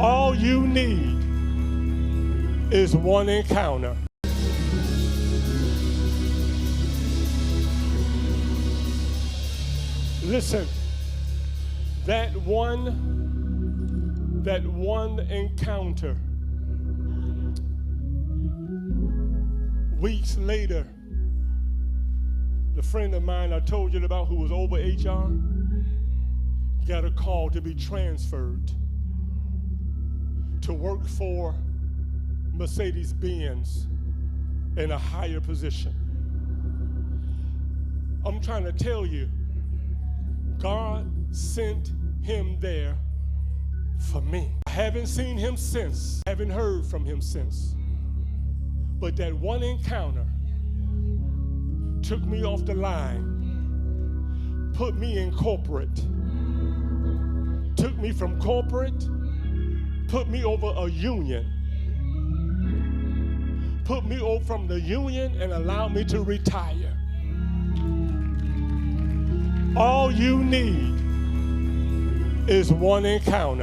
All you need is one encounter. Listen, that one encounter, weeks later, the friend of mine I told you about who was over HR got a call to be transferred to work for Mercedes-Benz in a higher position. I'm trying to tell you, God sent him there for me. I haven't seen him since, haven't heard from him since. But that one encounter took me off the line, put me in corporate, took me from corporate, put me over a union, put me over from the union and allowed me to retire. All you need is one encounter.